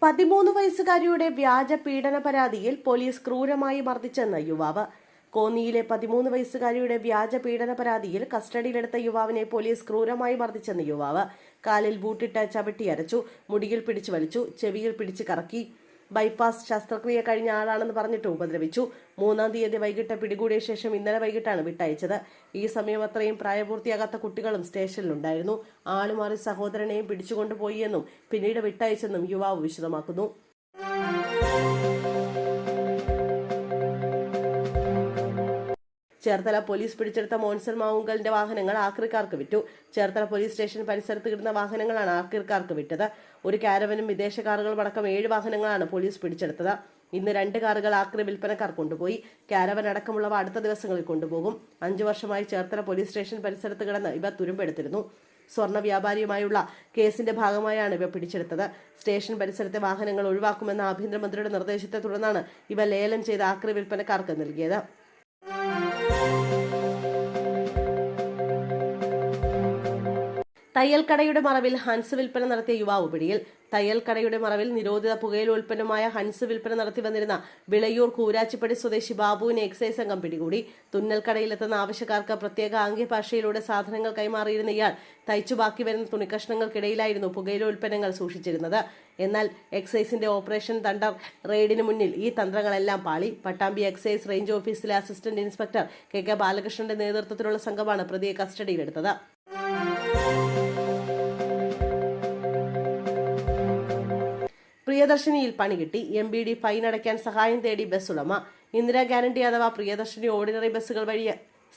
13 വയസ്സുകാരിയുടെ വ്യാജ പീഡന പരാതിയിൽ പോലീസ് ക്രൂരമായി മർദ്ദിച്ചെന്ന് യുവാവ്. കോന്നിയിലെ 13 വയസ്സുകാരിയുടെ വ്യാജ പീഡന പരാതിയിൽ കസ്റ്റഡിയിലെടുത്ത യുവാവിനെ പോലീസ് ക്രൂരമായി മർദ്ദിച്ചെന്ന് യുവാവ്. കാലിൽ ബൂട്ടിട്ട് ചവിട്ടി അരച്ചു, മുടിയിൽ പിടിച്ചു വലിച്ചു, ചെവിയിൽ പിടിച്ച് കറക്കി. ബൈപ്പാസ് ശസ്ത്രക്രിയ കഴിഞ്ഞ ആളാണെന്ന് പറഞ്ഞിട്ട് ഉപദ്രവിച്ചു. 3-ാം തീയതി വൈകിട്ട് പിടികൂടിയ ശേഷം ഇന്നലെ വൈകിട്ടാണ് വിട്ടയച്ചത്. ഈ സമയം അത്രയും പ്രായപൂർത്തിയാകാത്ത കുട്ടികളും സ്റ്റേഷനിലുണ്ടായിരുന്നു. ആളുമാറി സഹോദരനെയും പിടിച്ചുകൊണ്ടുപോയി എന്നും പിന്നീട് വിട്ടയച്ചെന്നും യുവാവ് വിശദമാക്കുന്നു. ചേർത്തല പോലീസ് പിടിച്ചെടുത്ത മോൻസൺ മാവുങ്കലിന്റെ വാഹനങ്ങൾ ആക്രിക്കാർക്ക് വിറ്റു. ചേർത്തല പോലീസ് സ്റ്റേഷൻ പരിസരത്ത് കിടന്ന വാഹനങ്ങളാണ് ആക്രിക്കാർക്ക് വിറ്റത്. ഒരു കാരവനും വിദേശ കാറുകളും അടക്കം 7 വാഹനങ്ങളാണ് പോലീസ് പിടിച്ചെടുത്തത്. ഇന്ന് 2 കാറുകൾ ആക്രി വിൽപ്പനക്കാർ കൊണ്ടുപോയി. കാരവൻ അടക്കമുള്ളവ അടുത്ത ദിവസങ്ങളിൽ കൊണ്ടുപോകും. 5 വർഷമായി ചേർത്തല പോലീസ് സ്റ്റേഷൻ പരിസരത്ത് കിടന്ന് ഇവ തുരുമ്പെടുത്തിരുന്നു. സ്വർണ്ണ വ്യാപാരിയുമായുള്ള കേസിന്റെ ഭാഗമായാണ് ഇവ പിടിച്ചെടുത്തത്. സ്റ്റേഷൻ പരിസരത്തെ വാഹനങ്ങൾ ഒഴിവാക്കുമെന്ന ആഭ്യന്തരമന്ത്രിയുടെ നിർദ്ദേശത്തെ തുടർന്നാണ് ഇവ ലേലം ചെയ്ത് ആക്രി വിൽപ്പനക്കാർക്ക് നൽകിയത്. തയ്യൽക്കടയുടെ മറവിൽ ഹൻസ് വിൽപ്പന നടത്തിയ യുവാവ് പിടിയിൽ. തയ്യൽക്കടയുടെ മറവിൽ നിരോധിത പുകയിലോൽപ്പന്നമായ ഹൻസ് വിൽപ്പന നടത്തി വന്നിരുന്ന വിളയൂർ കൂരാച്ചിപ്പടി സ്വദേശി ബാബുവിനെ എക്സൈസ് സംഘം പിടികൂടി. തുന്നൽക്കടയിലെത്തുന്ന ആവശ്യക്കാർക്ക് പ്രത്യേക ആംഗ്യഭാഷയിലൂടെ സാധനങ്ങൾ കൈമാറിയിരുന്ന ഇയാൾ തയ്ച്ചു ബാക്കി വരുന്ന തുണിക്കഷ്ണങ്ങൾക്കിടയിലായിരുന്നു പുകയിലോൽപ്പന്നങ്ങൾ സൂക്ഷിച്ചിരുന്നത്. എന്നാൽ എക്സൈസിന്റെ ഓപ്പറേഷൻ തണ്ടർ റെയ്ഡിന് മുന്നിൽ ഈ തന്ത്രങ്ങളെല്ലാം പാളി. പട്ടാമ്പി എക്സൈസ് റേഞ്ച് ഓഫീസിലെ അസിസ്റ്റന്റ് ഇൻസ്പെക്ടർ കെ ബാലകൃഷ്ണന്റെ നേതൃത്വത്തിലുള്ള സംഘമാണ് പ്രതിയെ കസ്റ്റഡിയിലെടുത്തത്. പ്രിയദർശിനിയിൽ പണി കിട്ടി. MBD ഫൈൻ അടയ്ക്കാൻ സഹായം തേടി ബസ് ഉടമ. ഇന്ദിരാ ഗ്യാരണ്ടി അഥവാ പ്രിയദർശിനി ഓർഡിനറി ബസ്സുകൾ വഴി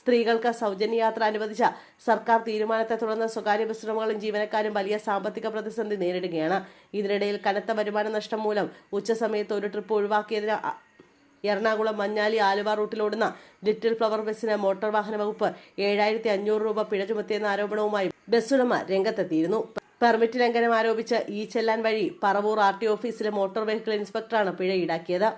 സ്ത്രീകൾക്ക് സൗജന്യ യാത്ര അനുവദിച്ച സർക്കാർ തീരുമാനത്തെ തുടർന്ന് സ്വകാര്യ ബസ് ഉടമകളും ജീവനക്കാരും വലിയ സാമ്പത്തിക പ്രതിസന്ധി നേരിടുകയാണ്. ഇതിനിടയിൽ കനത്ത വരുമാന നഷ്ടം മൂലം ഉച്ചസമയത്ത് ഒരു trip ഒഴിവാക്കിയതിന് Ernakulam മഞ്ഞാലി Aluva റൂട്ടിലോടുന്ന little flower ബസ്സിന് മോട്ടോർ വാഹന വകുപ്പ് 7,500 രൂപ പിഴ ചുമത്തിയെന്ന ആരോപണവുമായി ബസ് ഉടമ രംഗത്തെത്തിയിരുന്നു. പെർമിറ്റ് ലംഘനം ആരോപിച്ച് ചെല്ലാൻ വഴി പറവൂർ RT ഓഫീസിലെ മോട്ടോർ വെഹിക്കിൾ ഇൻസ്പെക്ടറാണ് പിഴ ഈടാക്കിയത്.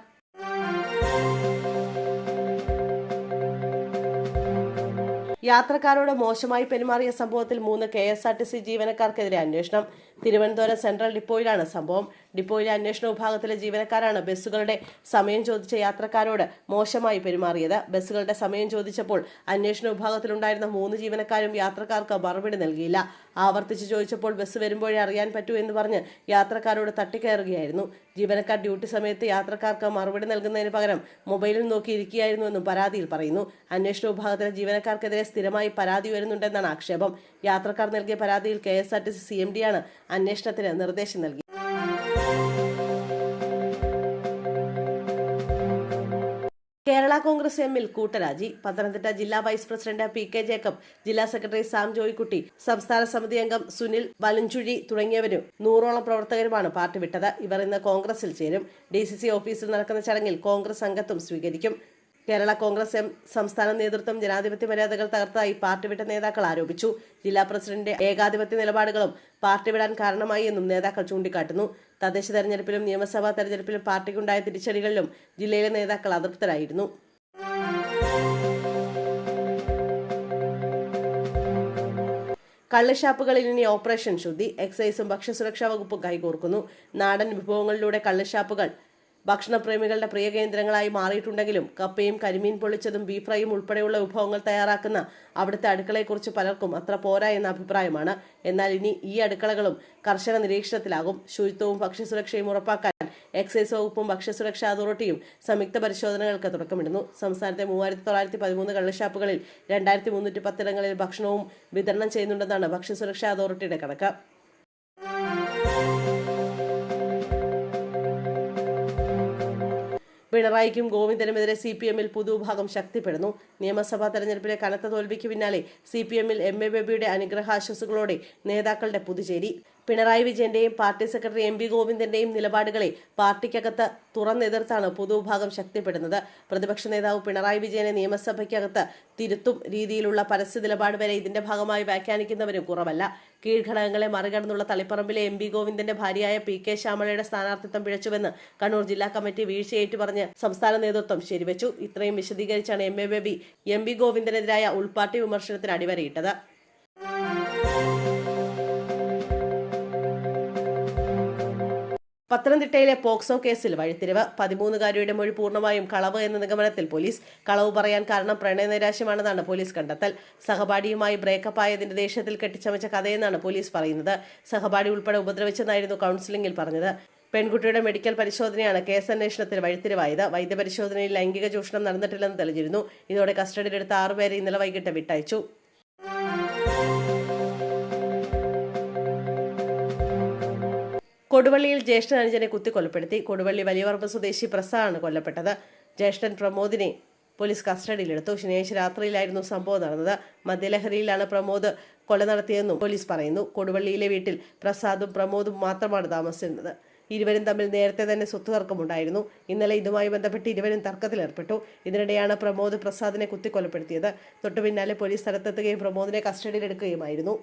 യാത്രക്കാരോട് മോശമായി പെരുമാറിയ സംഭവത്തിൽ 3 KSRTC ജീവനക്കാർക്കെതിരെ അന്വേഷണം. തിരുവനന്തപുരം സെൻട്രൽ ഡിപ്പോയിലാണ് സംഭവം. ഡിപ്പോയിലെ അന്വേഷണ വിഭാഗത്തിലെ ജീവനക്കാരാണ് ബസ്സുകളുടെ സമയം ചോദിച്ച യാത്രക്കാരോട് മോശമായി പെരുമാറിയത്. ബസ്സുകളുടെ സമയം ചോദിച്ചപ്പോൾ അന്വേഷണ വിഭാഗത്തിലുണ്ടായിരുന്ന 3 ജീവനക്കാരും യാത്രക്കാർക്ക് മറുപടി നൽകിയില്ല. ആവർത്തിച്ച് ചോദിച്ചപ്പോൾ ബസ് വരുമ്പോഴേ അറിയാൻ പറ്റൂ എന്ന് പറഞ്ഞ് യാത്രക്കാരോട് തട്ടിക്കയറുകയായിരുന്നു. ജീവനക്കാർ ഡ്യൂട്ടി സമയത്ത് യാത്രക്കാർക്ക് മറുപടി നൽകുന്നതിന് പകരം മൊബൈലിൽ നോക്കി ഇരിക്കുകയായിരുന്നുവെന്നും പരാതിയിൽ പറയുന്നു. അന്വേഷണ വിഭാഗത്തിലെ ജീവനക്കാർക്കെതിരെ സ്ഥിരമായി പരാതി വരുന്നുണ്ടെന്നാണ് ആക്ഷേപം. യാത്രക്കാർ നൽകിയ പരാതിയിൽ KSRTC CMD അന്വേഷണത്തിന് നിർദ്ദേശം നൽകി. കേരള കോൺഗ്രസ് എമ്മിൽ കൂട്ടരാജി. പത്തനംതിട്ട ജില്ലാ വൈസ് പ്രസിഡന്റ് PK ജേക്കബ്, ജില്ലാ സെക്രട്ടറി സാം ജോയ്ക്കുട്ടി, സംസ്ഥാന സമിതി അംഗം സുനിൽ വലഞ്ചുഴി തുടങ്ങിയവരും 100ഓളം പ്രവർത്തകരുമാണ് പാർട്ടി വിട്ടത്. ഇവർ ഇന്ന് കോൺഗ്രസിൽ ചേരും. DCC ഓഫീസിൽ നടക്കുന്ന ചടങ്ങിൽ കോൺഗ്രസ് അംഗത്വം സ്വീകരിക്കും. കേരള കോൺഗ്രസ് എം സംസ്ഥാന നേതൃത്വം ജനാധിപത്യ മര്യാദകൾ തകർത്തതായി പാർട്ടി വിട്ട നേതാക്കൾ ആരോപിച്ചു. ജില്ലാ പ്രസിഡന്റ് ഏകാധിപത്യ നിലപാടുകളും പാർട്ടി വിടാൻ കാരണമായി എന്നും നേതാക്കൾ ചൂണ്ടിക്കാട്ടുന്നു. തദ്ദേശ തെരഞ്ഞെടുപ്പിലും നിയമസഭാ തെരഞ്ഞെടുപ്പിലും പാർട്ടിക്കുണ്ടായ തിരിച്ചടികളിലും ജില്ലയിലെ നേതാക്കൾ അതൃപ്തരായിരുന്നു. കള്ളുഷാപ്പുകളിൽ ഇനി ഓപ്പറേഷൻ ശുദ്ധി. എക്സൈസും ഭക്ഷ്യസുരക്ഷാ വകുപ്പും കൈകോർക്കുന്നു. നാടൻ വിഭവങ്ങളിലൂടെ കള്ളുഷാപ്പുകൾ ഭക്ഷണപ്രേമികളുടെ പ്രിയ കേന്ദ്രങ്ങളായി മാറിയിട്ടുണ്ടെങ്കിലും കപ്പയും കരിമീൻ പൊള്ളിച്ചതും ബീഫ് ഫ്രൈയും ഉൾപ്പെടെയുള്ള വിഭവങ്ങൾ തയ്യാറാക്കുന്ന അവിടുത്തെ അടുക്കളയെക്കുറിച്ച് പലർക്കും അത്ര പോരാ എന്ന അഭിപ്രായമാണ്. എന്നാൽ ഇനി ഈ അടുക്കളകളും കർശന നിരീക്ഷണത്തിലാകും. ശുചിത്വവും ഭക്ഷ്യസുരക്ഷയും ഉറപ്പാക്കാൻ എക്സൈസ് വകുപ്പും ഭക്ഷ്യസുരക്ഷാ അതോറിറ്റിയും സംയുക്ത പരിശോധനകൾക്ക് തുടക്കമിടുന്നു. സംസ്ഥാനത്തെ 3,913 കള്ളുഷാപ്പുകളിൽ 2,310 ഇടങ്ങളിൽ ഭക്ഷണവും വിതരണം ചെയ്യുന്നുണ്ടെന്നാണ് ഭക്ഷ്യസുരക്ഷാ അതോറിറ്റിയുടെ കണക്ക്. പിണറായിക്കും ഗോവിന്ദനുമെതിരെ CPM-ൽ പുതുവിഭാഗം ശക്തിപ്പെടുന്നു. നിയമസഭാ തെരഞ്ഞെടുപ്പിലെ കനത്ത തോൽവിക്ക് പിന്നാലെ CPM-ൽ MA ബേബിയുടെ അനുഗ്രഹാശംസകളോടെ നേതാക്കളുടെ Puducherry. Pinarayi വിജയന്റെയും party secretary MV ഗോവിന്ദന്റെയും നിലപാടുകളെ പാർട്ടിക്കകത്ത് തുറന്നെതിർത്താണ് പുതുവിഭാഗം ശക്തിപ്പെടുന്നത്. പ്രതിപക്ഷ നേതാവ് പിണറായി വിജയനെ നിയമസഭയ്ക്കകത്ത് തിരുത്തും രീതിയിലുള്ള പരസ്യ നിലപാട് വരെ ഇതിന്റെ ഭാഗമായി വ്യാഖ്യാനിക്കുന്നവരും കുറവല്ല. കീഴ്ഘടകങ്ങളെ മറികടന്നുള്ള തളിപ്പറമ്പിലെ MV ഗോവിന്ദന്റെ ഭാര്യയായ PK ശ്യാമളയുടെ സ്ഥാനാർത്ഥിത്വം പിഴച്ചുവെന്ന് കണ്ണൂർ ജില്ലാ കമ്മിറ്റി വീഴ്ചയേറ്റു പറഞ്ഞ് സംസ്ഥാന നേതൃത്വം ശരിവച്ചു. ഇത്രയും വിശദീകരിച്ചാണ് MA ബേബി MV ഗോവിന്ദനെതിരായ ഉൾപാർട്ടി വിമർശനത്തിന് അടിവരയിട്ടത്. പത്തനംതിട്ടയിലെ പോക്സോ കേസിൽ വഴിത്തിരിവ്. 13-കാരിയുടെ മൊഴി പൂർണ്ണമായും കളവ് എന്ന നിഗമനത്തിൽ പോലീസ്. കളവ് പറയാൻ കാരണം പ്രണയനൈരാശ്യമാണെന്നാണ് പോലീസ് കണ്ടെത്തൽ. സഹപാഠിയുമായി ബ്രേക്കപ്പ് ആയതിന്റെ ദേഷ്യത്തിൽ കെട്ടിച്ചമച്ച കഥയെന്നാണ് പോലീസ് പറയുന്നത്. സഹപാഠി ഉൾപ്പെടെ ഉപദ്രവിച്ചെന്നായിരുന്നു കൗൺസിലിംഗിൽ പറഞ്ഞത്. പെൺകുട്ടിയുടെ മെഡിക്കൽ പരിശോധനയാണ് കേസന്വേഷണത്തിൽ വഴിത്തിരിവായത്. വൈദ്യപരിശോധനയിൽ ലൈംഗിക ചൂഷണം നടന്നിട്ടില്ലെന്ന് തെളിഞ്ഞിരുന്നു. ഇതോടെ കസ്റ്റഡിയിലെടുത്ത 6 പേരെ ഇന്നലെ വൈകിട്ട് വിട്ടയച്ചു. കൊടുവള്ളിയിൽ ജ്യേഷ്ഠൻ അനുജനെ കുത്തിക്കൊലപ്പെടുത്തി. കൊടുവള്ളി വലിയപറമ്പ് സ്വദേശി പ്രസാദാണ് കൊല്ലപ്പെട്ടത്. ജ്യേഷ്ഠൻ പ്രമോദിനെ പോലീസ് കസ്റ്റഡിയിലെടുത്തു. ശനിയാഴ്ച രാത്രിയിലായിരുന്നു സംഭവം നടന്നത്. മദ്യലഹരിയിലാണ് പ്രമോദ് കൊല നടത്തിയതെന്നും പോലീസ് പറയുന്നു. കൊടുവള്ളിയിലെ വീട്ടിൽ പ്രസാദും പ്രമോദും മാത്രമാണ് താമസിച്ചിരുന്നത്. ഇരുവരും തമ്മിൽ നേരത്തെ തന്നെ സ്വത്ത് തർക്കമുണ്ടായിരുന്നു. ഇന്നലെ ഇതുമായി ബന്ധപ്പെട്ട് ഇരുവരും തർക്കത്തിലേർപ്പെട്ടു. ഇതിനിടെയാണ് പ്രമോദ് പ്രസാദിനെ കുത്തിക്കൊലപ്പെടുത്തിയത്. തൊട്ടു പിന്നാലെ പോലീസ് സ്ഥലത്തെത്തുകയും പ്രമോദിനെ കസ്റ്റഡിയിലെടുക്കുകയുമായിരുന്നു.